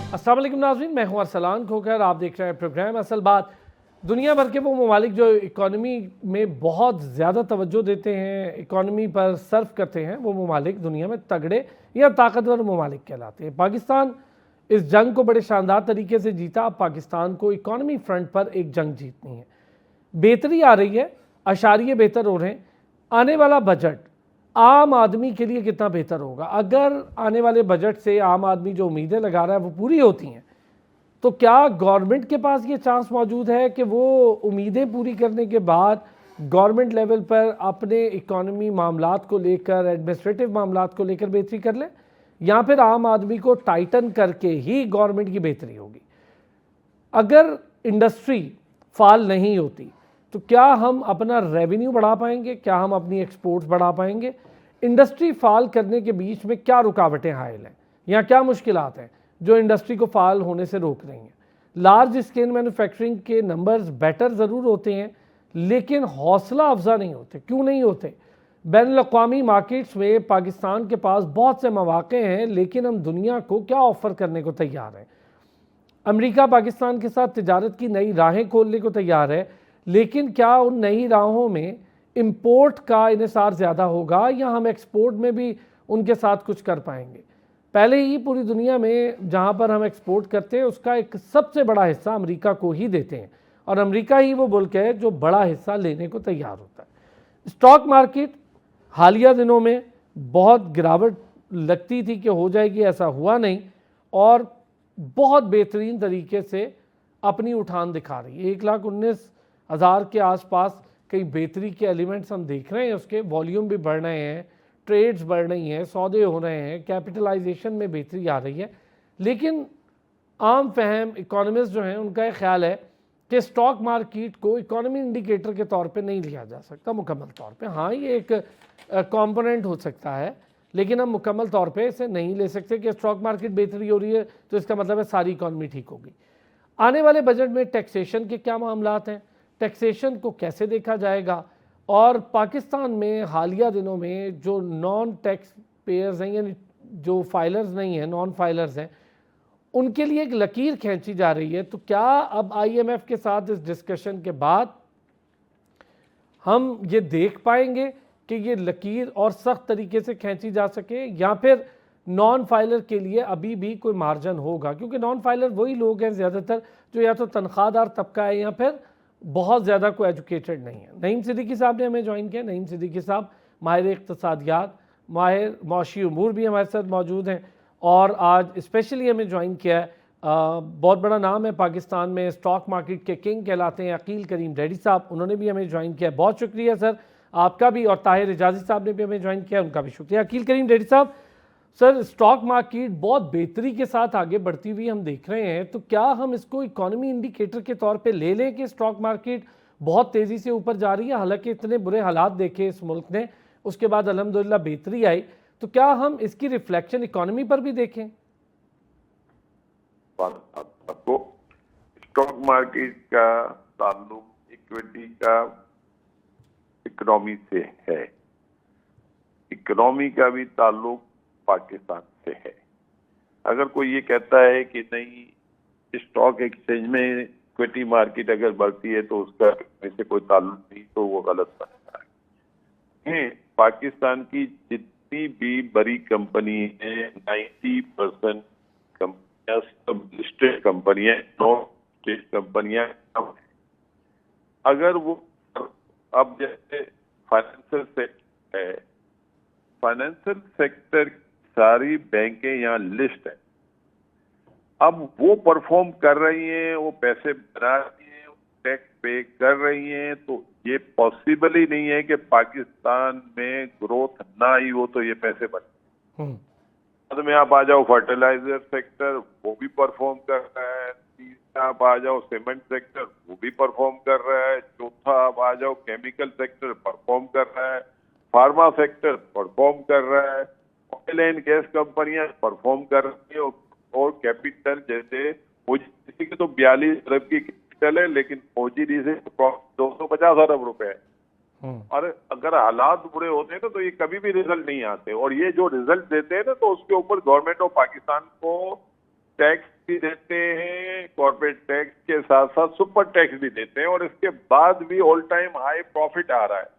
अस्सलाम वालेकुम नाज़रीन, मैं हूं अरसलान खोकर। आप देख रहे हैं प्रोग्राम असल बात। दुनिया भर के वो ममालिक जो इकॉनमी में बहुत ज़्यादा तवज्जो देते हैं, इकॉनमी पर सर्फ करते हैं, वो ममालिक दुनिया में तगड़े या ताकतवर ममालिक कहलाते हैं। पाकिस्तान इस जंग को बड़े शानदार तरीके से जीता। अब पाकिस्तान को इकॉनमी फ्रंट पर एक जंग जीतनी है। बेहतरी आ रही है, अशारिये बेहतर हो रहे हैं। आने वाला बजट आम आदमी के लिए कितना बेहतर होगा? अगर आने वाले बजट से आम आदमी जो उम्मीदें लगा रहा है वो पूरी होती हैं, तो क्या गवर्नमेंट के पास ये चांस मौजूद है कि वो उम्मीदें पूरी करने के बाद गवर्नमेंट लेवल पर अपने इकॉनमी मामलात को लेकर, एडमिनिस्ट्रेटिव मामलात को लेकर बेहतरी कर ले, या फिर आम आदमी को टाइटन करके ही गवर्नमेंट की बेहतरी होगी? अगर इंडस्ट्री फाल नहीं होती तो क्या हम अपना रेवेन्यू बढ़ा पाएंगे? क्या हम अपनी एक्सपोर्ट्स बढ़ा पाएंगे? इंडस्ट्री फाल करने के बीच में क्या रुकावटें हायल हैं या क्या मुश्किलात हैं जो इंडस्ट्री को फाल होने से रोक रही हैं? लार्ज स्केल मैन्युफैक्चरिंग के नंबर्स बेटर ज़रूर होते हैं, लेकिन हौसला अफजा नहीं होते। क्यों नहीं होते? बैनुल-अक़वामी मार्केट्स में पाकिस्तान के पास बहुत से मौक़े हैं, लेकिन हम दुनिया को क्या ऑफ़र करने को तैयार हैं? अमेरिका पाकिस्तान के साथ तिजारत की नई राहें खोलने को तैयार है, लेकिन क्या उन नई राहों में इंपोर्ट का इन्हिसार ज़्यादा होगा या हम एक्सपोर्ट में भी उनके साथ कुछ कर पाएंगे? पहले ही पूरी दुनिया में जहां पर हम एक्सपोर्ट करते हैं उसका एक सबसे बड़ा हिस्सा अमेरिका को ही देते हैं, और अमेरिका ही वो मुल्क है जो बड़ा हिस्सा लेने को तैयार होता है। स्टॉक मार्केट हालिया दिनों में बहुत गिरावट लगती थी कि हो जाएगी, ऐसा हुआ नहीं, और बहुत बेहतरीन तरीके से अपनी उठान दिखा रही है। 1,19,000 के आसपास कई बेहतरी के एलिमेंट्स हम देख रहे हैं। उसके वॉल्यूम भी बढ़ रहे हैं, ट्रेड्स बढ़ रही हैं, सौदे हो रहे हैं, कैपिटलाइजेशन में बेहतरी आ रही है। लेकिन आम फहम इकोनॉमिस्ट जो हैं उनका ये ख्याल है कि स्टॉक मार्केट को इकोनॉमी इंडिकेटर के तौर पे नहीं लिया जा सकता मुकम्मल तौर पे। हाँ, ये एक कंपोनेंट हो सकता है, लेकिन हम मुकम्मल तौर पे इसे नहीं ले सकते कि स्टॉक मार्केट बेहतरी हो रही है तो इसका मतलब है सारी इकॉनमी ठीक होगी। आने वाले बजट में टैक्सेशन के क्या मामलात हैं, टैक्सेशन को कैसे देखा जाएगा, और पाकिस्तान में हालिया दिनों में जो नॉन टैक्स पेयर्स हैं, यानी जो फाइलर्स नहीं हैं, नॉन फाइलर्स हैं, उनके लिए एक लकीर खींची जा रही है। तो क्या अब IMF के साथ इस डिस्कशन के बाद हम ये देख पाएंगे कि ये लकीर और सख्त तरीके से खींची जा सके, या फिर नॉन फाइलर के लिए अभी भी कोई मार्जिन होगा? क्योंकि नॉन फाइलर वही लोग हैं ज़्यादातर जो या तो तनख्वाहदार तबका है या फिर बहुत ज़्यादा कोई एजुकेटेड नहीं है। नईम सिद्दीकी साहब ने हमें ज्वाइन किया। नईम सिद्दीकी साहब माहिर इक़्तिसादियात, माहिर मौशी उमूर भी हमारे साथ मौजूद हैं, और आज स्पेशली हमें ज्वाइन किया है बहुत बड़ा नाम है पाकिस्तान में, स्टॉक मार्केट के किंग कहलाते हैं, अकील करीम रेडी साहब, उन्होंने भी हमें ज्वाइन किया। बहुत शुक्रिया सर आपका भी, और ताहिर इजाज़ी साहब ने भी हमें ज्वाइन किया, उनका भी शुक्रिया। अकील करीम रेडी साहब, सर स्टॉक मार्केट बहुत बेहतरी के साथ आगे बढ़ती हुई हम देख रहे हैं, तो क्या हम इसको इकोनॉमी इंडिकेटर के तौर पे ले लें कि स्टॉक मार्केट बहुत तेज़ी से ऊपर जा रही है? हालांकि इतने बुरे हालात देखे इस मुल्क ने, उसके बाद अल्हम्दुलिल्लाह बेहतरी आई, तो क्या हम इसकी रिफ्लेक्शन इकोनॉमी पर भी देखें? आपको स्टॉक मार्केट का ताल्लुक इक्विटी का इकोनॉमी से है, इकोनॉमी का भी ताल्लुक पाकिस्तान से है। अगर कोई ये कहता है कि नहीं स्टॉक एक्सचेंज में इक्विटी मार्केट अगर बढ़ती है तो उसका इससे कोई ताल्लुक नहीं, तो वो गलत बनता है। पाकिस्तान की जितनी भी बड़ी कंपनी है 90% कंपनियां सब लिस्टेड कंपनियां, नॉन लिस्टेड कंपनियां। अगर वो अब जैसे फाइनेंशियल सेक्टर है, फाइनेंशियल सेक्टर सारी बैंकें यहाँ लिस्ट है, अब वो परफॉर्म कर रही हैं, वो पैसे बना रही हैं, टैक्स पे कर रही हैं, तो ये पॉसिबल ही नहीं है कि पाकिस्तान में ग्रोथ ना ही हो तो ये पैसे बने। बाद में आप आ जाओ फर्टिलाइजर सेक्टर, वो भी परफॉर्म कर रहा है। तीसरा आप आ जाओ सीमेंट सेक्टर, वो भी परफॉर्म कर रहा है। चौथा आप आ जाओ केमिकल सेक्टर, परफॉर्म कर रहा है। फार्मा सेक्टर परफॉर्म कर रहा है। ऑयल एंड गैस कंपनियां परफॉर्म कर रही है, और कैपिटल जैसे ओजीडी के तो 42 अरब की कैपिटल है, लेकिन ओजीडी से 250 अरब रुपए है। और अगर हालात बुरे होते हैं तो ये कभी भी रिजल्ट नहीं आते, और ये जो रिजल्ट देते हैं ना, तो उसके ऊपर गवर्नमेंट ऑफ पाकिस्तान को टैक्स भी देते हैं, कॉर्पोरेट टैक्स के साथ साथ सुपर टैक्स भी देते हैं, और इसके बाद भी ऑल टाइम हाई प्रॉफिट आ रहा है।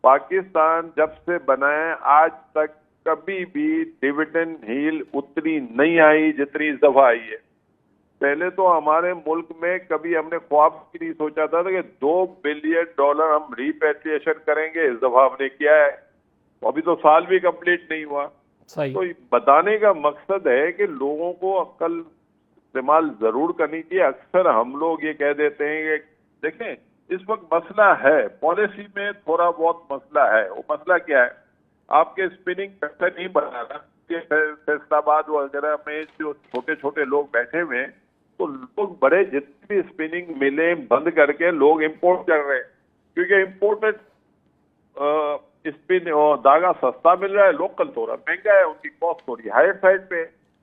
पाकिस्तान जब से बना है आज तक कभी भी डिविडेंड हील उतनी नहीं आई जितनी इस दफा आई है। पहले तो हमारे मुल्क में कभी हमने ख्वाब भी नहीं सोचा था कि $2 बिलियन हम रिपेट्रिएशन करेंगे, इस दफा हमने किया है। अभी तो साल भी कंप्लीट नहीं हुआ। सही। तो बताने का मकसद है कि लोगों को अक्ल इस्तेमाल जरूर करनी चाहिए। अक्सर हम लोग ये कह देते हैं कि देखें, इस वक्त मसला है, पॉलिसी में थोड़ा बहुत मसला है। वो मसला क्या है? आपके स्पिनिंग पैसा नहीं बना रहा। फैसलाबाद वगैरह में जो छोटे छोटे लोग बैठे हुए हैं, तो लोग बड़े जितनी भी स्पिनिंग मिलें बंद करके लोग इंपोर्ट कर रहे हैं, क्योंकि इंपोर्टेड स्पिन और धागा सस्ता मिल रहा है, लोकल थोड़ा महंगा है, उनकी कॉस्ट थोड़ी हायर साइड पे।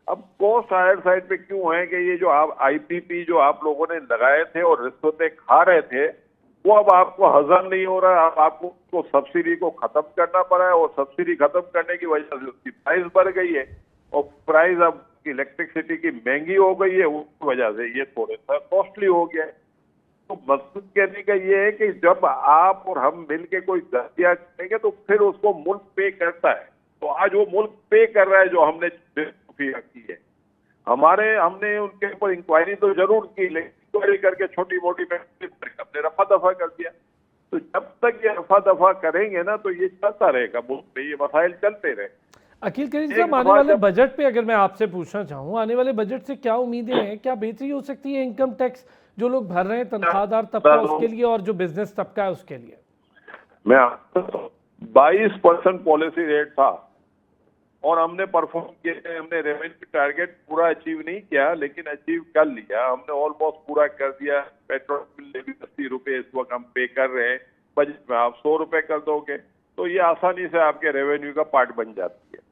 अब कॉस्ट हायर साइड पे क्यों है कि ये जो आप IPP जो आप लोगों ने लगाए थे और रिश्वतें खा रहे थे, वो अब आपको हजम नहीं हो रहा है। अब आपको सब्सिडी को खत्म करना पड़ा है, और सब्सिडी खत्म करने की वजह से उसकी प्राइस बढ़ गई है, और प्राइस अब इलेक्ट्रिसिटी की महंगी हो गई है, उसकी वजह से ये थोड़ा सा कॉस्टली हो गया है। तो मकसद कहने का ये है कि जब आप और हम मिलके कोई गलतियां करेंगे तो फिर उसको मुल्क पे करता है। तो आज वो मुल्क पे कर रहा है जो हमने बेवकूफियां की है। हमने उनके ऊपर इंक्वायरी तो जरूर की, लेकिन इंक्वायरी करके छोटी मोटी हमने रफा दफा कर दिया। तो जब तक ये रफा दफा करेंगे ना, तो ये चलता रहेगा, मुल्क में ये मसाइल चलते रहे। अकील करीम साहब, आने वाले बजट पे अगर मैं आपसे पूछना चाहूँ, आने वाले बजट से क्या उम्मीदें हैं? क्या बेहतरी हो सकती है इनकम टैक्स जो लोग भर रहे हैं, तनख्वाहदार तबका उसके लिए और जो बिजनेस तबका है उसके लिए? मैं 22% पॉलिसी रेट था और हमने परफॉर्म किया। हमने रेवेन्यू टारगेट पूरा अचीव नहीं किया, लेकिन अचीव कर लिया हमने, ऑलमोस्ट पूरा कर दिया। पेट्रोल बिल भी 80 रुपए इस वक्त हम पे कर रहे हैं। बजट में आप 100 रुपए कर दोगे तो ये आसानी से आपके रेवेन्यू का पार्ट बन जाती है।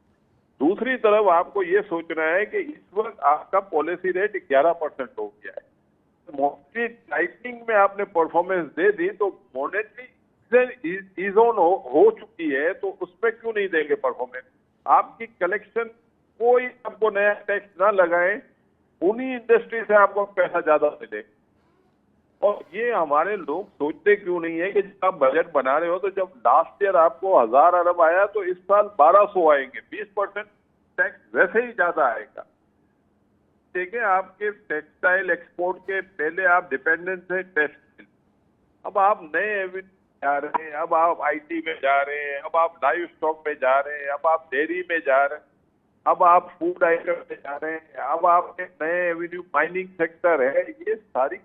दूसरी तरफ आपको ये सोचना है कि इस वक्त आपका पॉलिसी रेट 11% हो गया है। मॉनेटरी टाइटनिंग में आपने परफॉर्मेंस दे दी, तो मॉनेटरी इज ऑन हो चुकी है, तो उसमें क्यों नहीं देंगे परफॉर्मेंस? आपकी कलेक्शन, कोई आपको नया टैक्स ना लगाए, उन्हीं इंडस्ट्री से आपको पैसा ज्यादा मिले। और ये हमारे लोग सोचते क्यों नहीं है कि जब आप बजट बना रहे हो, तो जब लास्ट ईयर आपको 1000 अरब आया तो इस साल 1200 आएंगे, 20% टैक्स वैसे ही ज्यादा आएगा। देखिए, आपके टेक्सटाइल एक्सपोर्ट के पहले आप डिपेंडेंट थे टेक्सटाइल, अब आप नए एवेन्यू जा रहे हैं, अब आप IT में जा रहे हैं, अब आप लाइव स्टॉक में जा रहे हैं, अब आप डेयरी में जा रहे हैं, अब आप फूड आइटम में जा रहे हैं, अब आप नए एवेन्यू माइनिंग सेक्टर है। ये सारी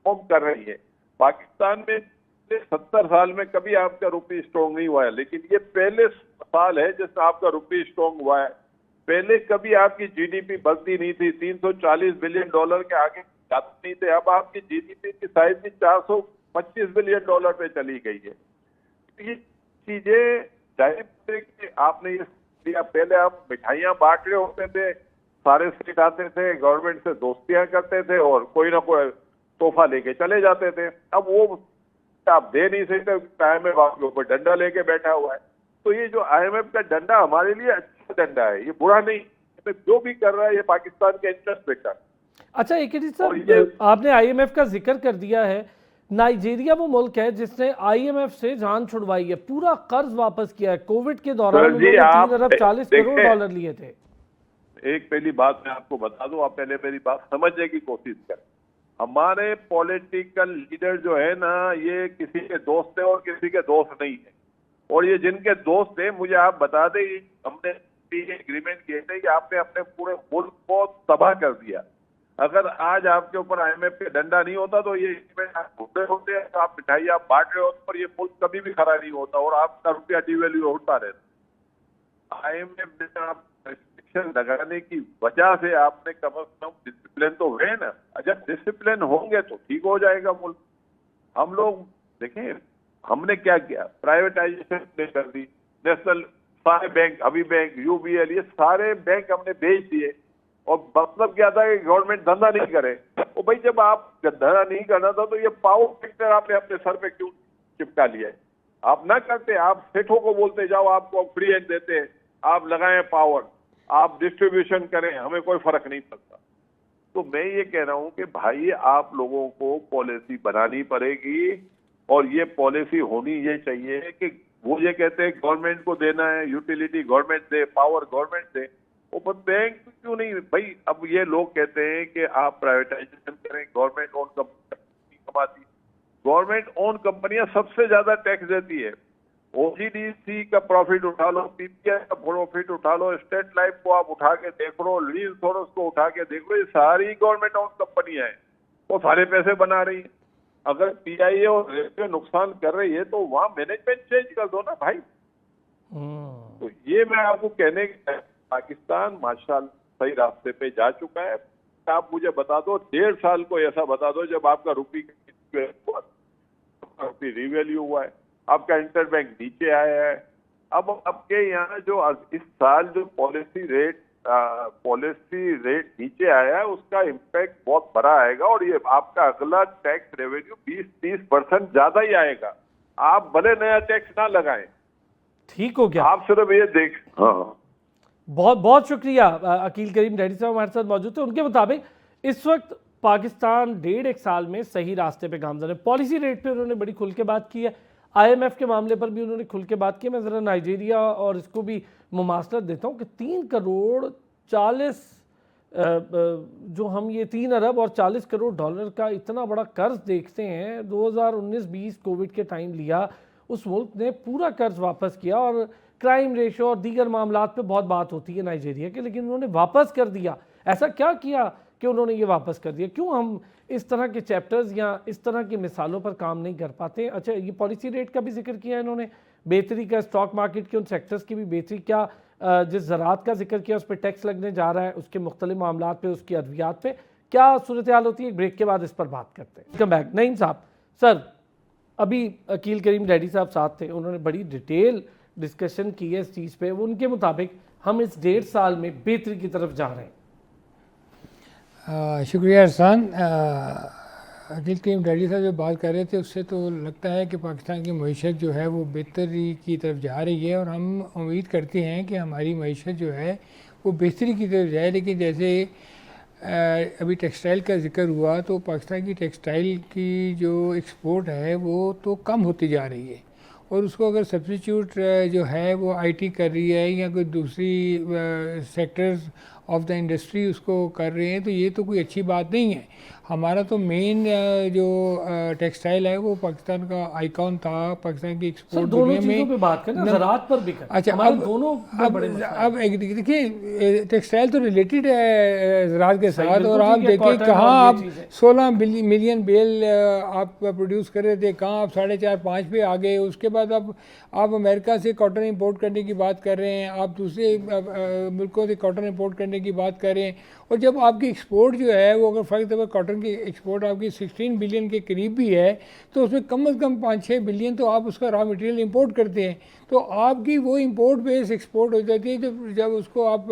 फॉर्म कर रही है। पाकिस्तान में 70 साल में कभी आपका रुपी स्ट्रॉन्ग नहीं हुआ है, लेकिन ये पहले साल है जिसमें आपका रुपी स्ट्रॉन्ग हुआ है। पहले कभी आपकी GDP बढ़ती नहीं थी, $340 बिलियन के आगे जाती नहीं थे। अब आपकी GDP की साइज भी $425 बिलियन पे चली गई है। ये चीजें जाहिर कि आपने ये दिया, पहले आप मिठाइयां बांट रहे होते थे, सारे स्टेट आते थे, गवर्नमेंट से दोस्तियां करते थे और कोई ना कोई तोहफा लेके चले जाते थे। अब वो आप दे नहीं सकते, IMF आपके ऊपर डंडा लेके बैठा हुआ है। तो ये जो IMF का डंडा हमारे लिए अच्छा डंडा है, ये बुरा नहीं। जो भी कर रहा है ये पाकिस्तान के इंटरेस्ट पे कर। अच्छा एकेडी साहब, आपने IMF का जिक्र कर दिया है। नाइजीरिया वो मुल्क है जिसने IMF से जान छुड़वाई है, पूरा कर्ज वापस किया है। कोविड के दौरान उन्होंने 3 अरब 40 करोड़ डॉलर लिए थे। एक पहली बात मैं आपको बता दूं, आप पहले मेरी बात समझने की कोशिश करें। हमारे पॉलिटिकल लीडर जो है ना, ये किसी के दोस्त है और किसी के दोस्त नहीं है। और ये जिनके दोस्त है, मुझे आप बता दें, हमने एग्रीमेंट किए थे कि आपने अपने पूरे मुल्क को तबाह कर दिया। अगर आज आपके ऊपर IMF का डंडा नहीं होता तो ये एग्रीमेंट आप भूल रहे होते, तो आप मिठाई आप बांट रहे होते, पर ये मुल्क कभी भी खड़ा नहीं होता और आपका रुपया डिवैल्यू होता रहता। IMF ने आप रिस्ट्रिक्शन लगाने की वजह से आपने कम से कम डिसिप्लिन तो है ना। जब डिसिप्लिन होंगे तो ठीक हो जाएगा मुल्क। हम लोग देखें, हमने क्या किया, प्राइवेटाइजेशन ने कर दी। नेशनल सारे बैंक, अभी बैंक, UBL, ये सारे बैंक हमने बेच दिए। और मतलब क्या था कि गवर्नमेंट धंधा नहीं करे। तो भाई जब आप धंधा नहीं करना था तो ये पावर सेक्टर आपने अपने सर पे क्यों चिपका लिया है? आप ना करते, आप सेठों को बोलते जाओ आपको फ्री हैंड देते हैं, आप लगाएं पावर। आप डिस्ट्रीब्यूशन करें, हमें कोई फर्क नहीं पड़ता। तो मैं ये कह रहा हूं कि भाई आप लोगों को पॉलिसी बनानी पड़ेगी, और ये पॉलिसी होनी ये चाहिए कि वो ये कहते हैं गवर्नमेंट को देना है, यूटिलिटी गवर्नमेंट दे, पावर गवर्नमेंट दे, वो बैंक क्यों नहीं भाई? अब ये लोग कहते हैं कि आप प्राइवेटाइजेशन करें, गवर्नमेंट ओन कंपनी कमाती। गवर्नमेंट ओन कंपनियां सबसे ज्यादा टैक्स देती है। ओजीडीसी का प्रॉफिट उठा लो, पीपीआई का प्रॉफिट उठा लो, स्टेट लाइफ को आप उठा के देख लो, लीज इंश्योरेंस को उठा के देख लो, ये सारी गवर्नमेंट ओन कंपनियां हैं, वो सारे पैसे बना रही है। अगर पीआईए और रेलवे नुकसान कर रही है तो वहां मैनेजमेंट चेंज कर दो ना भाई। तो ये मैं आपको कहने, पाकिस्तान माशाल्लाह सही रास्ते पे जा चुका है। आप मुझे बता दो, 1.5 साल को ऐसा बता दो जब आपका रुपये रिवैल्यू हुआ है, आपका इंटरबैंक नीचे आया है। अब आपके यहाँ जो इस साल जो पॉलिसी रेट नीचे आया है, उसका इम्पैक्ट बहुत बड़ा आएगा, और ये आपका अगला टैक्स रेवेन्यू 20-30% ज्यादा ही आएगा। आप भले नया टैक्स ना लगाएं, ठीक हो गया। आप सिर्फ ये देख। हाँ, बहुत बहुत शुक्रिया। अकील करीम डैडी साहब हमारे साथ मौजूद थे। उनके मुताबिक इस वक्त पाकिस्तान 1.5 साल में सही रास्ते पे गामजन है। पॉलिसी रेट पे उन्होंने बड़ी खुल के बात की है, IMF के मामले पर भी उन्होंने खुल के बात की। मैं ज़रा नाइजीरिया और इसको भी मुमासलत देता हूँ कि 3 करोड़ 40 जो हम ये 3 अरब और 40 करोड़ डॉलर का इतना बड़ा कर्ज देखते हैं, 2019-20 कोविड के टाइम लिया, उस मुल्क ने पूरा कर्ज वापस किया। और क्राइम रेशो और दीगर मामलात पे बहुत बात होती है नाइजीरिया के, लेकिन उन्होंने वापस कर दिया। ऐसा क्या किया कि उन्होंने ये वापस कर दिया? क्यों हम इस तरह के चैप्टर्स या इस तरह की मिसालों पर काम नहीं कर पाते? अच्छा, ये पॉलिसी रेट का भी जिक्र किया इन्होंने, बेहतरी का, स्टॉक मार्केट के उन सेक्टर्स की भी बेहतरी, क्या जिस ज़रात का जिक्र किया उस पर टैक्स लगने जा रहा है, उसके मुख्तलिफ मामलात पे, उसकी अद्वियात पे क्या सूरत हाल होती है? एक ब्रेक के बाद इस पर बात करते हैं। Welcome back. नईम साहब, सर अभी अकील करीम डैडी साहब साथ थे, उन्होंने बड़ी डिटेल डिस्कशन की है इस चीज़ पे। उनके मुताबिक हम इस 1.5 साल में बेहतरी की तरफ जा रहे हैं। शुक्रिया एहसान। अकील करीम डैडी साहब जो बात कर रहे थे उससे तो लगता है कि पाकिस्तान की मईशत जो है वो बेहतरी की तरफ जा रही है, और हम उम्मीद करते हैं कि हमारी मईशत जो है वो बेहतरी की तरफ जाए। लेकिन जैसे अभी टेक्सटाइल का जिक्र हुआ, तो पाकिस्तान की टेक्सटाइल की जो एक्सपोर्ट है वो तो कम होती जा रही है, और उसको अगर सब्सिट्यूट जो है वो आईटी कर रही है या कोई दूसरी सेक्टर्स ऑफ द इंडस्ट्री उसको कर रहे हैं, तो ये तो कोई अच्छी बात नहीं है। हमारा तो मेन जो टेक्सटाइल है वो पाकिस्तान का आइकॉन था, पाकिस्तान की एक्सपोर्ट दुनिया में। पे बात करना, ज़रात पर भी करना। अच्छा, अब देखिए टेक्सटाइल तो रिलेटेड है ज़रात के साथ, और आप देखिए कहाँ आप 16 मिलियन बेल आप प्रोड्यूस कर रहे थे, कहाँ आप 4.5-5 पे आ गए। उसके बाद आप अमेरिका से कॉटन इंपोर्ट करने की बात कर रहे हैं, आप दूसरे मुल्कों से कॉटन इंपोर्ट करने की बात कर रहे हैं, और जब आपकी एक्सपोर्ट जो है वो अगर फर्क तौर पर कॉटन की एक्सपोर्ट आपकी 16 बिलियन के करीब भी है, तो उसमें कम से कम 5-6 बिलियन तो आप उसका रॉ मटेरियल इंपोर्ट करते हैं। तो आपकी वो इंपोर्ट बेस एक्सपोर्ट हो जाती है। जब उसको आप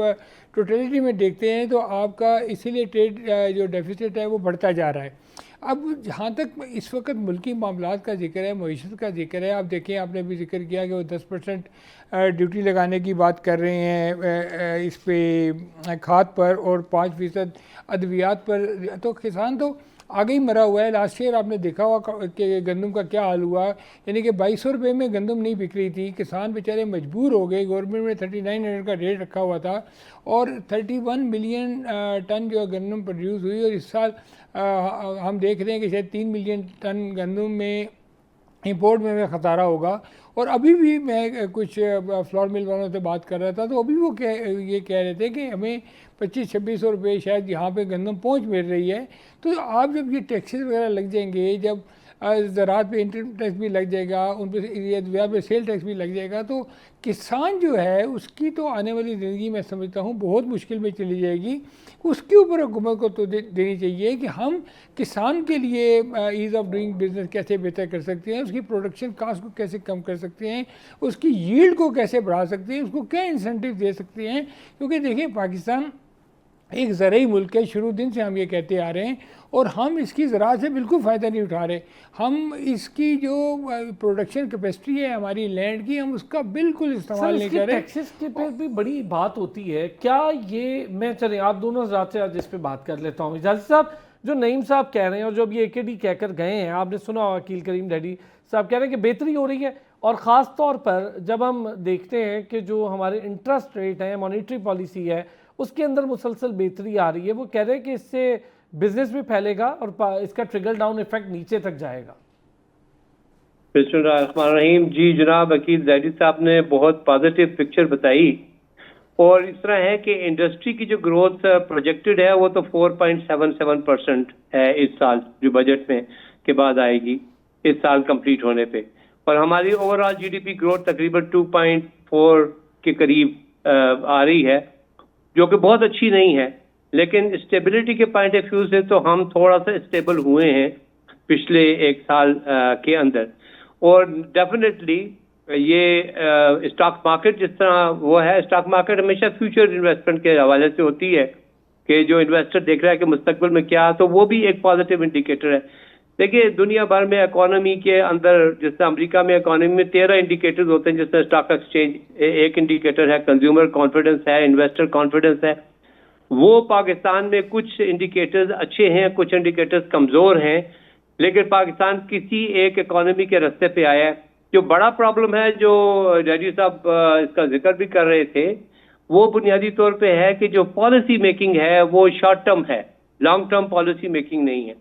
टोटलिटी में देखते हैं तो आपका इसीलिए ट्रेड जो डेफिसिट है वो बढ़ता जा रहा है। अब जहाँ तक इस वक्त मुल्की मामलात का जिक्र है, मईशत का जिक्र है, आप देखें आपने भी जिक्र किया कि वो 10% ड्यूटी लगाने की बात कर रहे हैं इस पे खाद पर, और 5% अद्वियात पर। तो किसान तो आगे ही मरा हुआ है। लास्ट ईयर आपने देखा हुआ कि गंदम का क्या हाल हुआ, यानी कि 2200 रुपये में गंदम नहीं बिक रही थी, किसान बेचारे मजबूर हो गए। गवर्नमेंट ने 3900 का रेट रखा हुआ था, और 31 मिलियन टन जो गंदम प्रोड्यूस हुई, और इस साल हम देख रहे हैं कि शायद 3 मिलियन टन गंदम में इंपोर्ट में खतरा होगा। और अभी भी मैं कुछ फ्लोर मिल वालों से बात कर रहा था, तो अभी वो ये कह रहे थे कि हमें 2500-2600 रुपये शायद यहाँ पे गंदम पहुँच मिल रही है। तो आप जब ये टैक्सेस वगैरह लग जाएंगे, जब ज़रात पे इनकम टैक्स भी लग जाएगा, उन पर पे सेल टैक्स भी लग जाएगा, तो किसान जो है उसकी तो आने वाली ज़िंदगी मैं समझता हूँ बहुत मुश्किल में चली जाएगी। उसके ऊपर हुकूमत को तो देनी चाहिए कि हम किसान के लिए ईज़ ऑफ डूइंग बिज़नेस कैसे बेहतर कर सकते हैं, उसकी प्रोडक्शन कास्ट को कैसे कम कर सकते हैं, उसकी यील्ड को कैसे बढ़ा सकते हैं, उसको क्या इंसेंटिव दे सकते हैं। क्योंकि देखिए पाकिस्तान एक ज़रूरी मुल्क है, शुरू दिन से हम ये कहते आ रहे हैं, और हम इसकी ज़राअत से बिल्कुल फ़ायदा नहीं उठा रहे। हम इसकी जो प्रोडक्शन कैपेसिटी है हमारी लैंड की, हम उसका बिल्कुल इस्तेमाल नहीं कर रहे। टैक्सेस के पे भी बड़ी बात होती है क्या ये, मैं चले आप दोनों हज़रात से आज इस पे बात कर लेता हूँ। इजाज़त साहब, जो नईम साहब कह रहे हैं और जो अभी AKD कहकर गए हैं, आपने सुना वकील करीम डैडी साहब कह रहे हैं कि बेहतरी हो रही है, और ख़ास तौर पर जब हम देखते हैं कि जो हमारे इंटरेस्ट रेट है, मॉनेटरी पॉलिसी है, उसके अंदर मुसलसल बेहतरी आ रही है। वो कह रहे हैं कि इससे बिजनेस भी फैलेगा और इसका ट्रिकल डाउन इफेक्ट नीचे तक जाएगा। बिस्मिल्लाहिर्रहमानिर्रहीम। जी जनाब, वकील जैदी साहब ने बहुत पॉजिटिव पिक्चर बताई, और इस तरह है कि इंडस्ट्री की जो ग्रोथ प्रोजेक्टेड है वो तो 4.77% है इस साल, जो बजट में के बाद आएगी इस साल कंप्लीट होने पे, और हमारी ओवरऑल GDP ग्रोथ तकरीबन 2.4 के करीब आ रही है, जो कि बहुत अच्छी नहीं है। लेकिन स्टेबिलिटी के पॉइंट ऑफ व्यू से तो हम थोड़ा सा स्टेबल हुए हैं पिछले एक साल के अंदर। और डेफिनेटली ये स्टॉक मार्केट जिस तरह वो है, स्टॉक मार्केट हमेशा फ्यूचर इन्वेस्टमेंट के हवाले से होती है कि जो इन्वेस्टर देख रहा है कि मुस्तकबिल में क्या, तो वो भी एक पॉजिटिव इंडिकेटर है। देखिए, दुनिया भर में इकोनॉमी के अंदर, जैसे अमेरिका में इकोनॉमी में 13 इंडिकेटर्स होते हैं, जैसे स्टॉक एक्सचेंज एक इंडिकेटर है, कंज्यूमर कॉन्फिडेंस है, इन्वेस्टर कॉन्फिडेंस है। वो पाकिस्तान में कुछ इंडिकेटर्स अच्छे हैं, कुछ इंडिकेटर्स कमज़ोर हैं, लेकिन पाकिस्तान किसी एक इकोनॉमी के रास्ते पे आया है। जो बड़ा प्रॉब्लम है, जो डैडी साहब इसका जिक्र भी कर रहे थे, वो बुनियादी तौर पे है कि जो पॉलिसी मेकिंग है वो शॉर्ट टर्म है, लॉन्ग टर्म पॉलिसी मेकिंग नहीं है।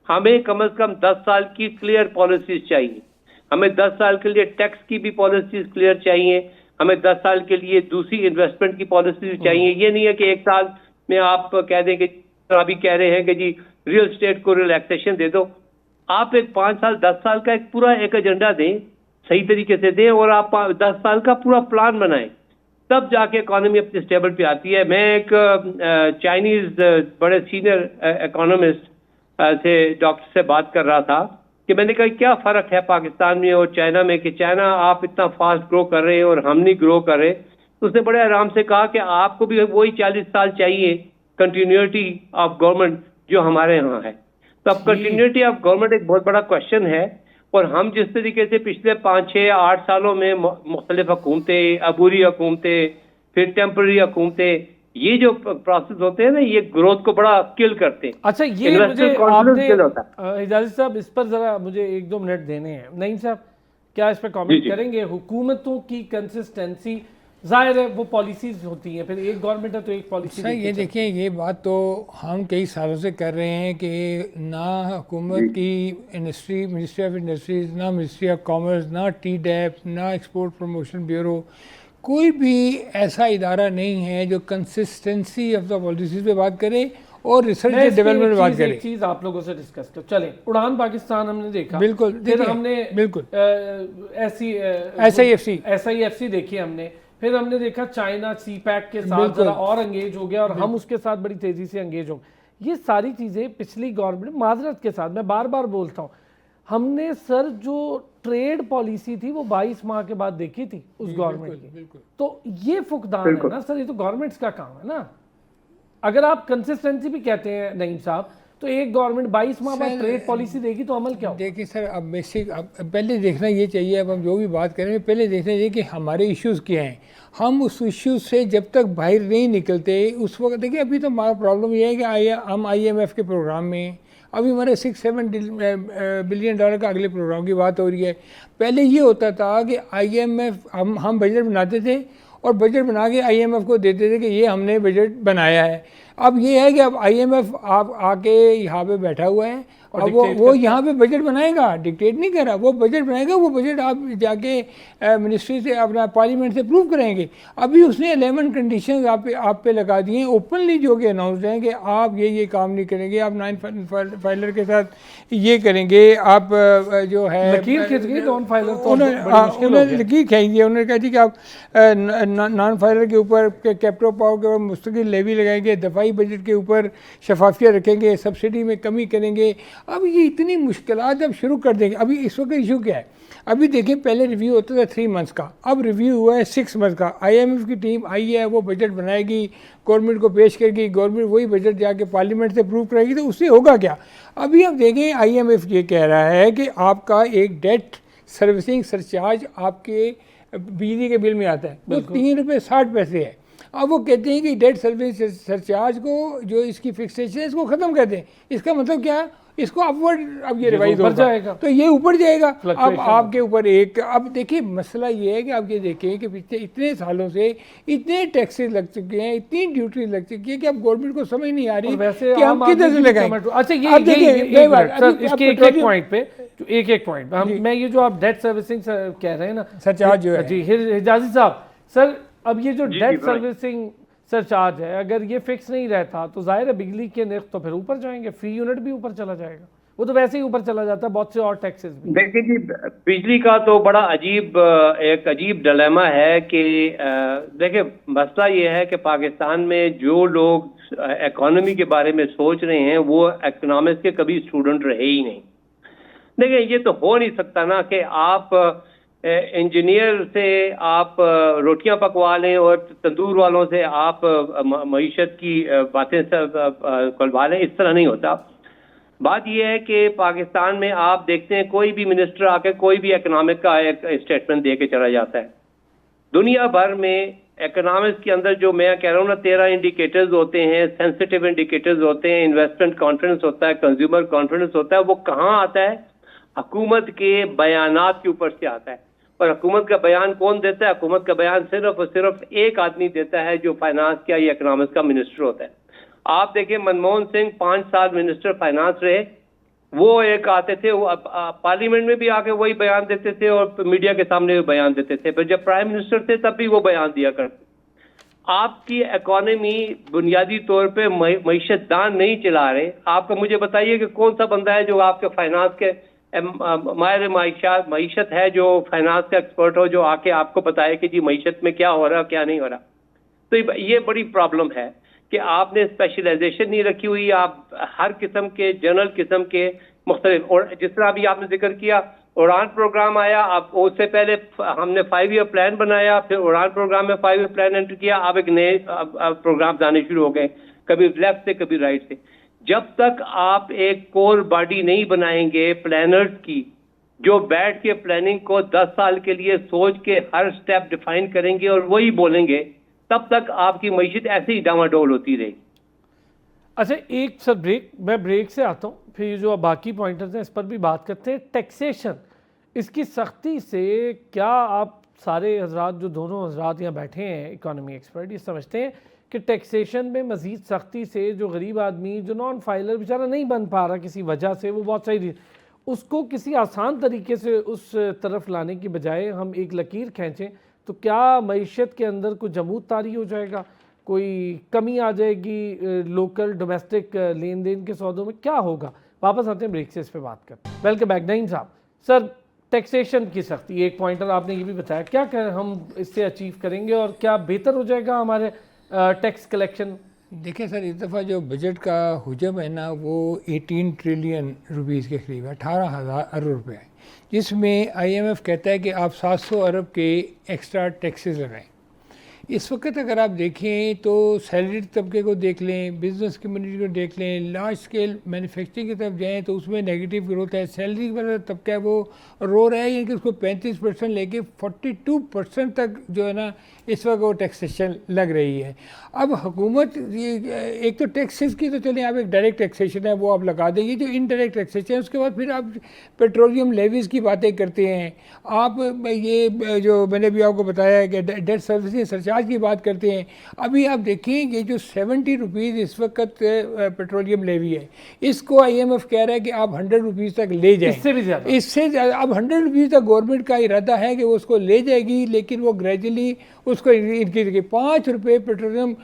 हमें कम से कम 10 साल की क्लियर पॉलिसीज चाहिए। हमें 10 साल के लिए टैक्स की भी पॉलिसीज क्लियर चाहिए, हमें 10 साल के लिए दूसरी इन्वेस्टमेंट की पॉलिसीज चाहिए। ये नहीं है कि एक साल में आप कह दें कि अभी कह रहे हैं कि जी रियल एस्टेट को रिलैक्सेशन दे दो। आप एक 5 साल 10 साल का एक पूरा एक एजेंडा दें, सही तरीके से दें, और आप 10 साल का पूरा प्लान बनाएं, तब जाके इकोनॉमी अपने स्टेबल पे आती है। मैं एक चाइनीज बड़े सीनियर इकोनॉमिस्ट से डॉक्टर से बात कर रहा था कि मैंने कहा क्या फ़र्क है पाकिस्तान में और चाइना में, कि चाइना आप इतना फास्ट ग्रो कर रहे हैं और हम नहीं ग्रो कर रहे। तो उसने बड़े आराम से कहा कि आपको भी वही 40 साल चाहिए कंटिन्यूटी ऑफ गवर्नमेंट जो हमारे यहाँ है। तो अब कंटिन्यूटी ऑफ गवर्नमेंट एक बहुत बड़ा क्वेश्चन है, और हम जिस तरीके से पिछले 5, 6, 8 सालों में मुख्तलिफ हुकूमतें, अबूरी हुकूमतें, फिर टेम्पररी हुकूमतें, ये जो प्रोसेस होते हैं ना, ये ग्रोथ को बड़ा किल करते हैं। अच्छा, ये मुझे आपने इजाज़त साहब इस पर ज़रा मुझे 1-2 मिनट देने हैं। नईम साहब, क्या इस पर कमेंट करेंगे? हुकूमतों की कंसिस्टेंसी, जाहिर है वो पॉलिसीज होती हैं, फिर एक गवर्नमेंट है तो एक पॉलिसी। सर ये देखिए, ये बात तो हम कई सालों से कर रहे हैं कि ना हुकूमत की मिनिस्ट्री ऑफ इंडस्ट्रीज, ना मिनिस्ट्री ऑफ कॉमर्स, ना TDEP, ना एक्सपोर्ट प्रमोशन ब्यूरो, कोई भी ऐसा इदारा नहीं है जो कंसिस्टेंसी ऑफ द पॉलिसीज पे बात करे और रिसर्च एंड डेवलपमेंट में बात करे। एक चीज़ आप लोगों से डिस्कस करो। चलें, उड़ान पाकिस्तान हमने देखा, बिल्कुल, फिर हमने बिल्कुल SIFC देखी हमने, फिर हमने देखा चाइना CPEC के साथ जरा और एंगेज हो गया, और हम उसके साथ बड़ी तेजी से एंगेज हो। ये सारी चीज़ें पिछली गवर्नमेंट, माजरत के साथ मैं बार बार बोलता हूँ, हमने सर जो ट्रेड पॉलिसी थी वो 22 माह के बाद देखी थी उस गवर्नमेंट की। तो ये फुकदान है ना सर, ये तो गवर्नमेंट्स का काम है ना। अगर आप कंसिस्टेंसी भी कहते हैं नईम साहब, तो एक गवर्नमेंट 22 माह बाद ट्रेड पॉलिसी देगी तो अमल क्या हो? देखिए सर, अब बेसिक पहले देखना ये चाहिए, अब हम जो भी बात करें पहले देखना चाहिए कि हमारे इश्यूज़ क्या हैं। हम उस इश्यूज से जब तक बाहर नहीं निकलते, उस वक्त देखिए, अभी तो हमारा प्रॉब्लम ये है कि हम IMF के प्रोग्राम में, अभी हमारे 6-7 बिलियन डॉलर का अगले प्रोग्राम की बात हो रही है। पहले ये होता था कि IMF हम बजट बनाते थे और बजट बना के IMF को देते थे कि ये हमने बजट बनाया है। अब ये है कि अब IMF आप आके यहाँ पे बैठा हुआ है, अब वो यहाँ पे बजट बनाएगा, डिक्टेट नहीं कर रहा, वो बजट बनाएगा। वो बजट आप जाके मिनिस्ट्री से, अपना पार्लियामेंट से अप्रूव करेंगे। अभी उसने 11 कंडीशंस आप पे लगा दिए हैं ओपनली, जो कि अनाउंस हैं कि आप ये काम नहीं करेंगे, आप 9 फाइलर के साथ ये करेंगे, आप जो है लकीर खींचेंगे, नॉन फाइलर तो उन्होंने लकीर खींची, उन्होंने कहा थी कि आप नॉन फाइलर के ऊपर कैपिटल पावर के ऊपर मुस्तकिल लेवी लगाएंगे, दफ़ाई दफाई बजट के ऊपर शफाफियत रखेंगे, सब्सिडी में कमी करेंगे। अब ये इतनी मुश्किलात जब शुरू कर देंगे, अभी इस वक्त इशू क्या है, अभी देखिए पहले रिव्यू होता था 3 मंथ्स का, अब रिव्यू हुआ है 6 मंथ का। IMF की टीम आई है, वो बजट बनाएगी, गवर्नमेंट को पेश करेगी, गवर्नमेंट वही बजट जाके पार्लियामेंट से अप्रूव कराएगी, तो उससे होगा क्या। अभी आप देखें IMF ये कह रहा है कि आपका एक डेट सर्विसिंग सरचार्ज आपके बिजली के बिल में आता है, वो 3 रुपये 60 पैसे है। अब वो कहते हैं कि डेट सर्विस सरचार्ज को जो इसकी फिक्सेशन है इसको ख़त्म कर दें। इसका मतलब क्या, इसको अपवर्ड अब ये रिवाइज हो जाएगा, तो ये ऊपर जाएगा। अब आपके ऊपर एक, अब देखिए मसला ये है कि आप ये देखें कि पिछले इतने सालों से इतने टैक्सेस लग चुके हैं, इतनी ड्यूटी लग चुकी है कि अब गवर्नमेंट को समझ नहीं आ रही कि हम किधर से लगाएं। अच्छा ये इसके एक पॉइंट पे एक पॉइंट मैं ये जो आप डेट सर्विसिंग कह रहे हैं ना सरचार्ज जो है जी हिजाजी साहब, सर अब ये जो डेट सर्विसिंग सरचार्ज है अगर ये फिक्स नहीं रहता तो जाहिर है बिजली के निर्ख तो फिर ऊपर जाएंगे, फ्री यूनिट भी ऊपर चला जाएगा, वो तो वैसे ही ऊपर चला जाता है, बहुत से और टैक्सेस भी। देखिए जी, बिजली का तो बड़ा एक अजीब डिलेमा है कि देखिए मसला ये है कि पाकिस्तान में जो लोग इकोनॉमी के बारे में सोच रहे हैं वो इकोनॉमिक्स के कभी स्टूडेंट रहे ही नहीं। देखिए ये तो हो नहीं सकता ना कि आप इंजीनियर से आप रोटियां पकवा लें और तंदूर वालों से आप मईशत की बातें करवा लें, इस तरह नहीं होता। बात यह है कि पाकिस्तान में आप देखते हैं कोई भी मिनिस्टर आके कोई भी इकोनॉमिक का एक स्टेटमेंट दे के चला जाता है। दुनिया भर में इकोनॉमिक्स के अंदर जो मैं कह रहा हूँ ना 13 इंडिकेटर्स होते हैं, सेंसिटिव इंडिकेटर्स होते हैं, इन्वेस्टमेंट कॉन्फिडेंस होता है, कंज्यूमर कॉन्फिडेंस होता है। वो कहाँ आता है? हुकूमत के बयानात के ऊपर से आता है। और हुकूमत का बयान कौन देता है? हुकूमत का बयान सिर्फ और सिर्फ एक आदमी देता है जो फाइनेंस का या इकोनॉमिक्स का मिनिस्टर होता है। आप देखें मनमोहन सिंह 5 साल मिनिस्टर फाइनेंस रहे, वो एक आते थे, वो पार्लियामेंट में भी आके वही बयान देते थे और मीडिया के सामने भी बयान देते थे, फिर जब प्राइम मिनिस्टर थे तब भी वो बयान दिया करते। आपकी इकोनॉमी बुनियादी तौर पे मईशत दान नहीं चला रहे। आपको मुझे बताइए कि कौन सा बंदा है जो आपके फाइनेंस के माहिर मईशत है, जो फाइनेंस का एक्सपर्ट हो, जो आके आपको बताए कि जी मईशत में क्या हो रहा है क्या नहीं हो रहा। तो ये बड़ी प्रॉब्लम है कि आपने स्पेशलाइजेशन नहीं रखी हुई। आप हर किस्म के जनरल किस्म के मुख्तलिफ, और जिस तरह अभी आपने जिक्र किया उड़ान प्रोग्राम आया, अब उससे पहले हमने 5 ईयर प्लान बनाया, फिर उड़ान प्रोग्राम में 5 ईयर प्लान एंटर किया, अब एक नए प्रोग्राम आने शुरू हो गए, कभी लेफ्ट से कभी राइट से। जब तक आप एक कोर बॉडी नहीं बनाएंगे प्लानर्स की, जो बैठ के प्लानिंग को 10 साल के लिए सोच के हर स्टेप डिफाइन करेंगे और वही बोलेंगे, तब तक आपकी मईशत ऐसे ही डामाडोल होती रहेगी। अच्छा एक सर ब्रेक, मैं ब्रेक से आता हूँ, फिर ये जो बाकी पॉइंटर्स हैं इस पर भी बात करते हैं। टैक्सेशन, इसकी सख्ती से क्या आप सारे हजरात जो दोनों हजरात यहाँ बैठे हैं इकोनॉमी एक्सपर्ट, ये समझते हैं कि टैक्सेशन में मज़ीद सख्ती से जो गरीब आदमी जो नॉन फाइलर बेचारा नहीं बन पा रहा किसी वजह से, वो बहुत सही, उसको किसी आसान तरीके से उस तरफ लाने की बजाय हम एक लकीर खींचें तो क्या मईशत के अंदर कुछ जमूद तारी हो जाएगा, कोई कमी आ जाएगी लोकल डोमेस्टिक लेन देन के सौदों में, क्या होगा? वापस आते हैं ब्रेक से इस पर बात करते हैं। वेलकम बैक नईम साहब। सर टैक्सेशन की सख्ती एक पॉइंटर आपने ये भी बताया, क्या कर हम इससे अचीव करेंगे और क्या बेहतर हो जाएगा हमारे टैक्स कलेक्शन? देखिए सर, इस दफ़ा जो बजट का हुजम है ना वो 18 ट्रिलियन रुपीज़ के करीब है, 18,000 अरब रुपये है, जिसमें IMF कहता है कि आप 700 अरब के एक्स्ट्रा टैक्सेस लगाएं। इस वक्त अगर आप देखें तो सैलरी तबके को देख लें, बिजनेस कम्युनिटी को देख लें, लार्ज स्केल मैन्युफैक्चरिंग की तरफ जाएँ तो उसमें नेगेटिव ग्रोथ है। सैलरी वाला तबका है वो रो रहा है, यानी कि उसको 35% लेके 42% तक जो है ना इस वक्त वो टैक्सेशन लग रही है। अब हुकूमत एक तो टैक्सेस की तो चलें, आप एक डायरेक्ट टैक्सेशन है वो आप लगा देंगे, जो इनडायरेक्ट टैक्सेशन है उसके बाद फिर आप पेट्रोलियम लेवीज़ की बातें करते हैं, आप ये जो मैंने भी आपको बताया है कि डेट सर्विसिंग सरचार्ज की बात करते हैं। अभी आप देखें ये जो 70 रुपीज़ इस वक्त पेट्रोलियम लेवी है, इसको IMF कह रहा है कि आप 100 रुपीज़ तक ले जाएं, इससे भी ज़्यादा, इससे अब 100 रुपीज़ तक गवर्नमेंट का इरादा है कि वो उसको ले जाएगी, लेकिन वो ग्रेजुअली उसको इनकी 5 रुपये पेट्रोलियम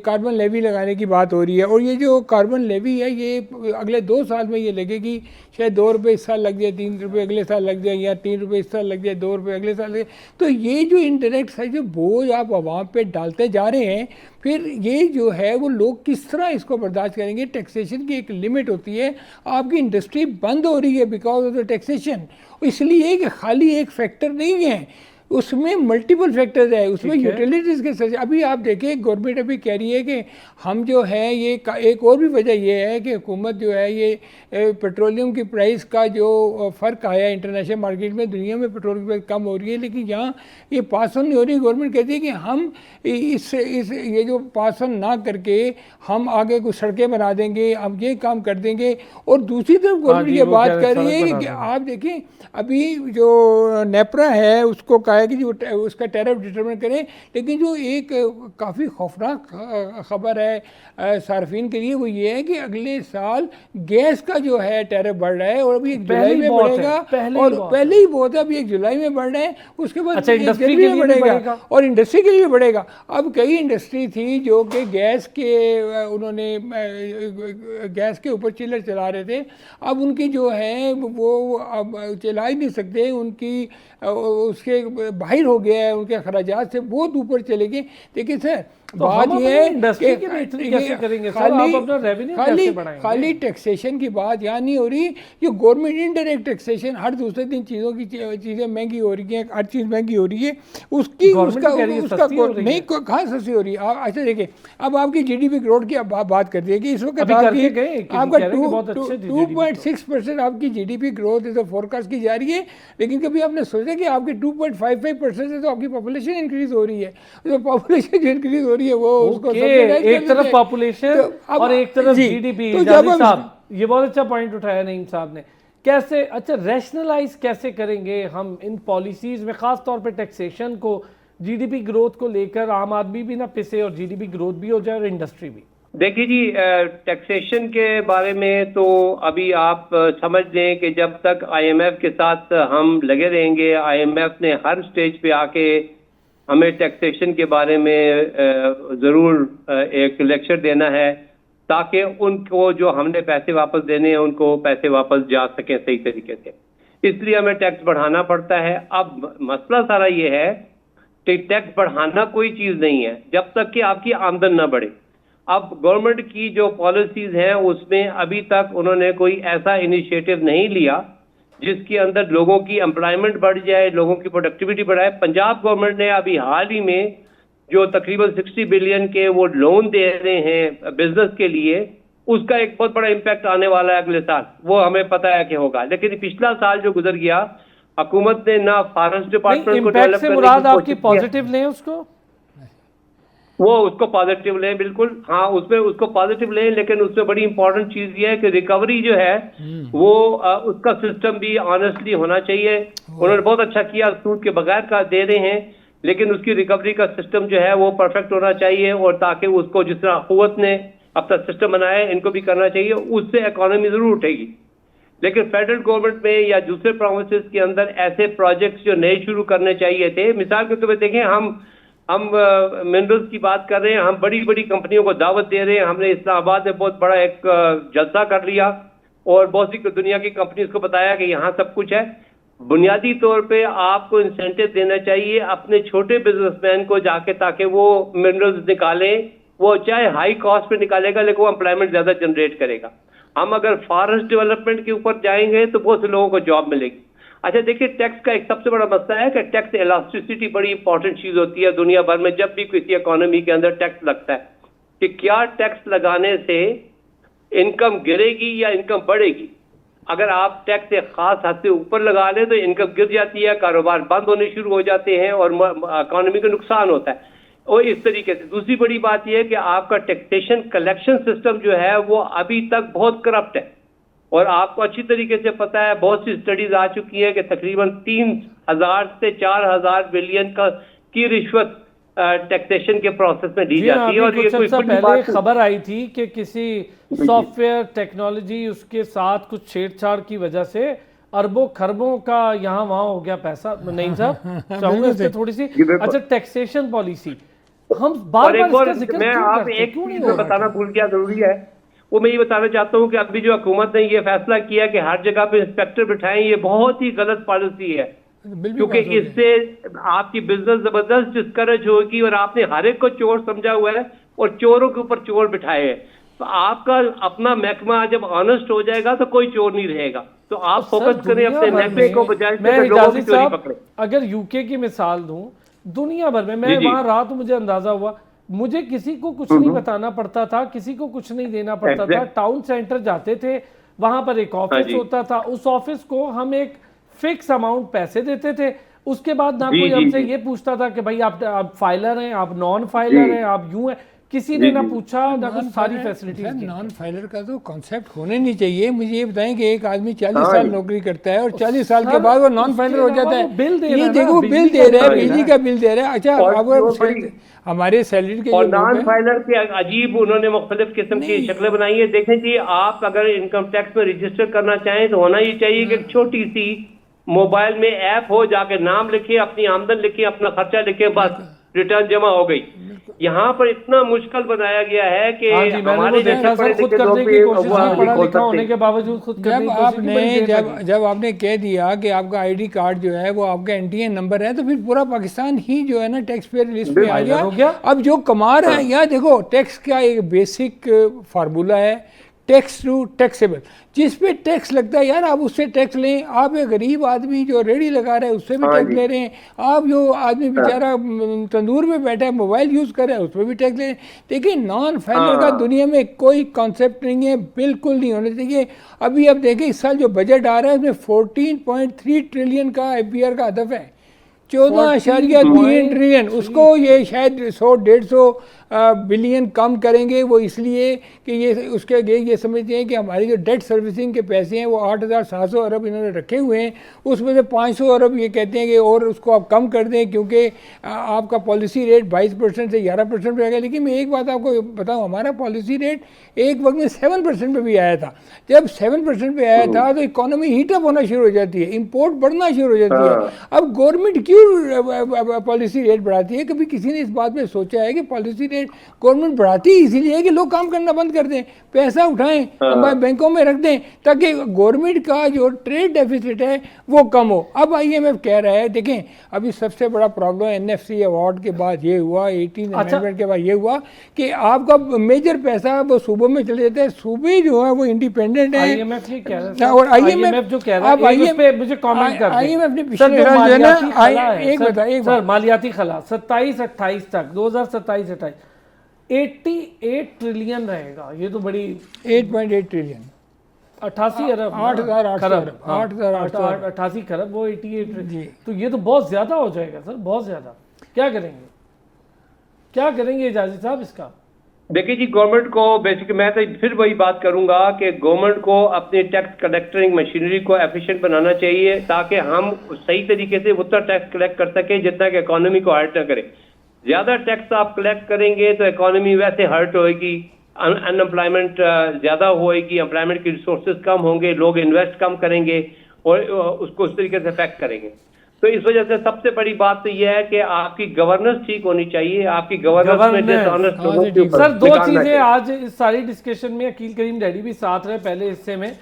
कार्बन लेवी लगाने की बात हो रही है। और ये जो कार्बन लेवी है ये अगले 2 साल में ये लगेगी, शायद 2 रुपये इस साल लग जाए, 3 रुपये अगले साल लग जाए, या 3 रुपये इस साल लग जाए, 2 रुपये अगले साल लग जाए। तो ये जो इनडायरेक्ट जो बोझ आप आवाम पे डालते जा रहे हैं, फिर ये जो है वो लोग किस तरह इसको बर्दाश्त करेंगे। टैक्सेशन की एक लिमिट होती है, आपकी इंडस्ट्री बंद हो रही है बिकॉज ऑफ द टैक्सेशन, इसलिए कि खाली एक फैक्टर नहीं है, उसमें मल्टीपल फैक्टर्स है, उसमें यूटिलिटीज़ के सच। अभी आप देखें गवर्नमेंट अभी कह रही है कि हम जो है ये एक और भी वजह ये है कि हुकूमत जो है ये पेट्रोलियम की प्राइस का जो फ़र्क आया है इंटरनेशनल मार्केट में, दुनिया में पेट्रोल की प्राइस कम हो रही है लेकिन यहाँ ये पास ऑन नहीं हो रही। गवर्नमेंट कहती है कि हम इस ये जो पास ऑन ना करके हम आगे कुछ सड़कें बना देंगे, हम ये काम कर देंगे। और दूसरी तरफ गवर्नमेंट ये बात कर रही है कि आप देखें अभी जो नेपरा है उसको कहा है कि जो उसका टैरिफ डिटरमिन करें, लेकिन जो एक काफ़ी खौफनाक खबर है सार्फिन के लिए वो ये है कि अगले साल गैस का जो है टैरिफ बढ़ रहा है और अभी 1 जुलाई में बढ़ेगा, और पहले ही बहुत है, अभी 1 जुलाई में बढ़ रहा है, उसके बाद इंडस्ट्री के लिए बढ़ेगा और इंडस्ट्री के लिए बढ़ेगा। अब कई इंडस्ट्री थी जो कि गैस के उन्होंने गैस के ऊपर चिलर चला रहे थे, अब उनकी जो है वो अब चला ही नहीं सकते, उनकी उसके बाहर हो गया है, उनके खराजात से बहुत ऊपर चले गए। देखिए सर तो बात ये है कि खाली टैक्सेशन की बात यहाँ नहीं हो रही, ये गवर्नमेंट इनडायरेक्ट टैक्सेशन हर दूसरे दिन चीज़ों की चीज़ें महंगी हो रही हैं, हर चीज़ महंगी हो रही है, उसकी उसका नहीं कहाँ सस्ती हो रही है। अच्छा देखिए अब आपकी GDP ग्रोथ की अब बात कर दी कि इस वक्त आपका 2.6% आपकी GDP ग्रोथ इस फोरकास्ट की जा रही है, लेकिन कभी आपने सोचा कि आपकी 2.55% से तो आपकी पॉपुलेशन इंक्रीज हो रही है, तो पॉपुलेशन जो इंक्रीज हो रही है वो उसको एक तरफ पॉपुलेशन और एक तरफ GDP। साहब ये बहुत अच्छा पॉइंट उठाया नईम साहब ने, कैसे अच्छा रैशनलाइज कैसे करेंगे हम इन पॉलिसीज में, खास तौर पे टैक्सेशन को GDP ग्रोथ को लेकर, आम आदमी भी ना पिसे और GDP ग्रोथ भी हो जाए और इंडस्ट्री भी। देखिए जी टैक्सेशन के बारे में तो अभी आप समझ लें कि जब तक IMF के साथ हम लगे रहेंगे, IMF ने हर स्टेज पे आके हमें टैक्सेशन के बारे में ज़रूर एक लेक्चर देना है ताकि उनको जो हमने पैसे वापस देने हैं उनको पैसे वापस जा सकें सही तरीके से, इसलिए हमें टैक्स बढ़ाना पड़ता है। अब मसला सारा ये है कि टैक्स बढ़ाना कोई चीज़ नहीं है जब तक कि आपकी आमदन ना बढ़े। अब गवर्नमेंट की जो पॉलिसीज़ हैं उसमें अभी तक उन्होंने कोई ऐसा इनिशिएटिव नहीं लिया जिसके अंदर लोगों की एम्प्लॉयमेंट बढ़ जाए, लोगों की प्रोडक्टिविटी बढ़ाए। पंजाब गवर्नमेंट ने अभी हाल ही में जो तकरीबन 60 बिलियन के वो लोन दे रहे हैं बिजनेस के लिए, उसका एक बहुत बड़ा इम्पैक्ट आने वाला है अगले साल, वो हमें पता है कि होगा। लेकिन पिछला साल जो गुजर गया हुकूमत ने ना फॉरेस्ट डिपार्टमेंट को डेवलप करने की मुराद आपकी पॉजिटिव लें उसको, वो उसको पॉजिटिव लें, बिल्कुल हाँ उसमें उसको पॉजिटिव लें, लेकिन उसमें बड़ी इंपॉर्टेंट चीज ये है कि रिकवरी जो है वो उसका सिस्टम भी ऑनेस्टली होना चाहिए। उन्होंने बहुत अच्छा किया, सूद के बगैर का दे रहे हैं, लेकिन उसकी रिकवरी का सिस्टम जो है वो परफेक्ट होना चाहिए, और ताकि उसको जिस तरह हुकूमत ने अपना सिस्टम बनाया है इनको भी करना चाहिए, उससे इकोनॉमी जरूर उठेगी। लेकिन फेडरल गवर्नमेंट में या दूसरे प्रोविंसेस के अंदर ऐसे प्रोजेक्ट्स जो नए शुरू करने चाहिए थे, मिसाल के तौर पर देखें हम मिनरल्स की बात कर रहे हैं, हम बड़ी बड़ी कंपनियों को दावत दे रहे हैं। हमने इस्लामाबाद में बहुत बड़ा एक जलसा कर लिया और बहुत सी दुनिया की कंपनीज को बताया कि यहाँ सब कुछ है। बुनियादी तौर पे आपको इंसेंटिव देना चाहिए अपने छोटे बिजनेसमैन को जाके, ताकि वो मिनरल्स निकालें, वो चाहे हाई कॉस्ट पे निकालेगा लेकिन वो एम्प्लॉयमेंट ज़्यादा जनरेट करेगा। हम अगर फॉरेस्ट डेवलपमेंट के ऊपर जाएंगे तो बहुत से लोगों को जॉब मिलेगी। अच्छा देखिए, टैक्स का एक सबसे बड़ा मसला है कि टैक्स इलास्टिसिटी बड़ी इंपॉर्टेंट चीज होती है दुनिया भर में। जब भी किसी इकोनॉमी के अंदर टैक्स लगता है कि क्या टैक्स लगाने से इनकम गिरेगी या इनकम बढ़ेगी। अगर आप टैक्स एक खास हद से ऊपर लगा लें तो इनकम गिर जाती है, कारोबार बंद होने शुरू हो जाते हैं और इकोनॉमी को नुकसान होता है। और इस तरीके से दूसरी बड़ी बात यह है कि आपका टैक्सेशन कलेक्शन सिस्टम जो है वो अभी तक बहुत करप्ट है, और आपको अच्छी तरीके से पता है, बहुत सी स्टडीज आ चुकी है कि तकरीबन 3000 से 4000 बिलियन की रिश्वत टैक्सेशन के प्रोसेस में दी जाती है। और ये कोई पहले खबर आई थी कि किसी सॉफ्टवेयर टेक्नोलॉजी उसके साथ कुछ छेड़छाड़ की वजह से अरबों खरबों का यहाँ वहाँ हो गया पैसा। नहीं साहब चाहूंगा इससे थोड़ी सी अच्छा टैक्सेशन पॉलिसी हम बार बार इसका जिक्र मैं आप एक चीज बताना भूल गया, जरूरी है वो मैं ये बताना चाहता हूँ कि अभी जो हुकूमत ने ये फैसला किया कि हर जगह पे इंस्पेक्टर बिठाएं, ये बहुत ही गलत पॉलिसी है। बिल भी क्योंकि पास हो गए। इससे आपकी बिजनेस जबरदस्त डिस्करेज होगी और आपने हर एक को चोर समझा हुआ है और चोरों के ऊपर चोर बिठाए हैं। तो आपका अपना महकमा जब ऑनेस्ट हो जाएगा तो कोई चोर नहीं रहेगा। तो आप सर, फोकस करें दुनिया अपने भर महकमे को में बजाय मैं से लोगों की इजाज़त चोरी साहब पकड़े। अगर यूके की मिसाल दूं, दुनिया भर में जी, मैं जी। वहां रहा तो मुझे अंदाजा हुआ, मुझे किसी को कुछ नहीं बताना पड़ता था, किसी को कुछ नहीं देना पड़ता था। Exact- टाउन सेंटर जाते थे, वहां पर एक हाँ ऑफिस जी। होता था, उस ऑफिस को हम एक फिक्स अमाउंट पैसे देते थे। उसके बाद ना जी, कोई जी, हमसे जी। ये पूछता था कि भाई आप फाइलर हैं, आप नॉन जी। फाइलर हैं, आप यूं हैं, किसी ने जी, ना जी। पूछा ना कुछ, सारी सर फैसिलिटीज नॉन फाइलर का तो कॉन्सेप्ट होने नहीं चाहिए। मुझे ये बताएं कि एक आदमी 40 हाँ साल जी। नौकरी करता है और 40 साल के सर, बाद वो नॉन उसके फाइलर हो अलावा जाता वो बिल दे है। रहा ये है ना, देखो बिजली बिल का दे बिल रहा है, दे रहा बिजली है। का बिल दे रहा है। अच्छा और अब जो बड़ी- हमारे सैलरी के और जो लोग नॉन हैं, फाइलर की अजीब उन्होंने मुख्तलिफ किस्म की नहीं। शक्लें बनाई है। देखें जी, आप अगर इनकम टैक्स में रजिस्टर करना चाहें तो होना ही चाहिए कि एक छोटी सी मोबाइल में ऐप हो, जाके नाम लिखे, अपनी आमदन लिखे, अपना खर्चा लिखे, बस रिटर्न जमा हो गई। यहाँ पर इतना मुश्किल बनाया गया है कि हाँ जी, मैंने वो हमारे देखा जैसे पढ़े सर, खुद लिखे लोग करने भी की कोशिश वो की, पढ़ा खोल लिखा सकते होने हैं। के बावजूद खुद करने जब की कोशिश की, आपने बड़ी देर जब लगी। जब आपने कह दिया कि आपका आईडी कार्ड जो है वो आपका एनटीएन नंबर है, तो फिर पूरा पाकिस्तान ही जो है ना टैक्स पेयर लिस्ट में आ फाइलर हो गया। गया। अब जो कमा रहा है, यहाँ देखो टैक्स का एक बेसिक फार्मूला है, टैक्स टू टैक्सेबल। जिस पे टैक्स लगता है यार आप उससे टैक्स लें। आप एक गरीब आदमी जो रेडी लगा रहा है उससे भी हाँ टैक्स जी। ले रहे हैं। आप जो आदमी बेचारा तंदूर में बैठा है मोबाइल यूज़ कर रहा है उस पर भी टैक्स ले रहे हैं। देखिए नॉन फाइलर का हाँ। दुनिया में कोई कॉन्सेप्ट नहीं है, बिल्कुल नहीं होने चाहिए। अभी अब देखें इस साल जो बजट आ रहा है उसमें 14.3 ट्रिलियन का एफबीआर का हदफ है, 14.3 ट्रिलियन। उसको ये शायद 100-150 बिलियन कम करेंगे वो, इसलिए कि ये उसके ये समझते हैं कि हमारी जो डेट सर्विसिंग के पैसे हैं वो 8,700 अरब इन्होंने रखे हुए हैं, उसमें से 500 अरब ये कहते हैं कि और उसको आप कम कर दें क्योंकि आपका पॉलिसी रेट 22% से 11% रहेगा। लेकिन मैं एक बात आपको बताऊँ, हमारा पॉलिसी रेट एक वक्त में 7% पे भी आया था। जब 7% पे आया था तो इकोनॉमी हीटअप होना शुरू हो जाती है, इंपोर्ट बढ़ना शुरू हो जाती है। अब गवर्नमेंट क्यों पॉलिसी रेट बढ़ाती है? कभी किसी ने इस बात में सोचा है कि पॉलिसी रेट गवर्नमेंट बढ़ाती है इसीलिए है कि लोग काम करना बंद कर दें, पैसा उठाएं, बैंकों में रख दें, ताकि गवर्नमेंट का जो ट्रेड डेफिसिट है वो कम हो। अब IMF कह रहा है, देखें अभी सबसे बड़ा प्रॉब्लम NFC अवार्ड के बाद ये हुआ, 18 अमेंडमेंट के बाद ये हुआ कि आपका मेजर पैसा वो सूबों में चले जाते हैं। सूबे जो है वो इंडिपेंडेंट है। IMF ये कह रहा है, और IMF जो कह रहा है, एक उस पे मुझे कमेंट कर दें। IMF ने सर, पिछले जो साल जो है ना, मालियाती खला है, एक सर, बता एक सर मालियाती खला 27-28 तक 2027-28 88 ट्रिलियन रहेगा। ये तो बड़ी 8.8 ट्रिलियन 88 अरब 8,800 अरब, 8,800 अरब। 88 खरब, वो 88 जी। तो ये तो बहुत ज्यादा हो जाएगा सर, बहुत ज्यादा। क्या करेंगे, क्या करेंगे इजाज़त साहब इसका? देखिए जी, गवर्नमेंट को बेसिकली मैं तो फिर वही बात करूंगा कि गवर्नमेंट को अपनी टैक्स कलेक्टिंग मशीनरी को एफिशिएंट बनाना चाहिए ताकि हम सही तरीके से उतना टैक्स कलेक्ट कर सकें जितना कि इकोनॉमी को हर्ट ना करे। ज्यादा टैक्स आप कलेक्ट करेंगे तो इकोनॉमी वैसे हर्ट होएगी, अनएम्प्लॉयमेंट ज्यादा होएगी, एम्प्लॉयमेंट की रिसोर्सेज कम होंगे, लोग इन्वेस्ट कम करेंगे और उसको उस तरीके से इफेक्ट करेंगे। तो इस वजह से सबसे बड़ी बात तो यह है कि आपकी गवर्नेंस ठीक होनी चाहिए। आपकी गवर्नेंस में डिसऑनेस्ट लोगों के ऊपर सर, दो निकालना चीजें चाहिए। आज इस सारी डिस्कशन में अकील करीम डैडी भी साथ रहे पहले हिस्से में।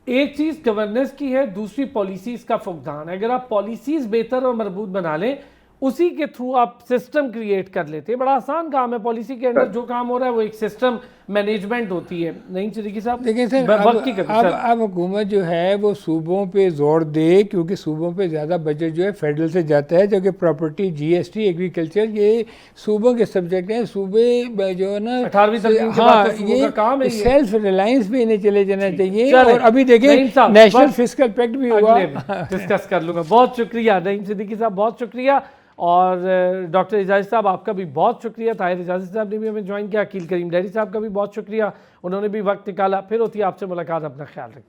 एक चीज गवर्नेंस की है, दूसरी पॉलिसीज का फुकदान। अगर आप पॉलिसीज बेहतर और मजबूत बना लें, उसी के थ्रू आप सिस्टम क्रिएट कर लेते हैं। बड़ा आसान काम है, पॉलिसी के अंदर जो काम हो रहा है वो एक सिस्टम मैनेजमेंट होती है। नहीं सिद्दीकी साहब, देखिए सर, वक्त की कमी सर। अब हुकूमत जो है वो सूबों पे जोर दे, क्योंकि सूबों पे ज़्यादा बजट जो है फेडरल से जाता है, जो कि प्रॉपर्टी, GST, एग्रीकल्चर ये सूबों के सब्जेक्ट हैं। सूबे जो है ना 18वीं तरमीम के बाद तो सूबों का काम है ये। सेल्फ रिलायंस पे इन्हें चले जाना चाहिए। चलें। और अभी देखें नईम साहब, नेशनल बस फिस्कल पैक्ट भी हुआ। डिस्कस कर लूंगा। बहुत शुक्रिया नईम सिद्दीकी साहब, बहुत शुक्रिया। और डॉक्टर इजाज़त साहब आपका भी बहुत शुक्रिया। ताहिर इजाज़त साहब ने भी हमें ज्वाइन किया। अकील करीम डैडी साहब का भी बहुत शुक्रिया, उन्होंने भी वक्त निकाला। फिर होती है आपसे मुलाकात, अपना ख्याल रखिए।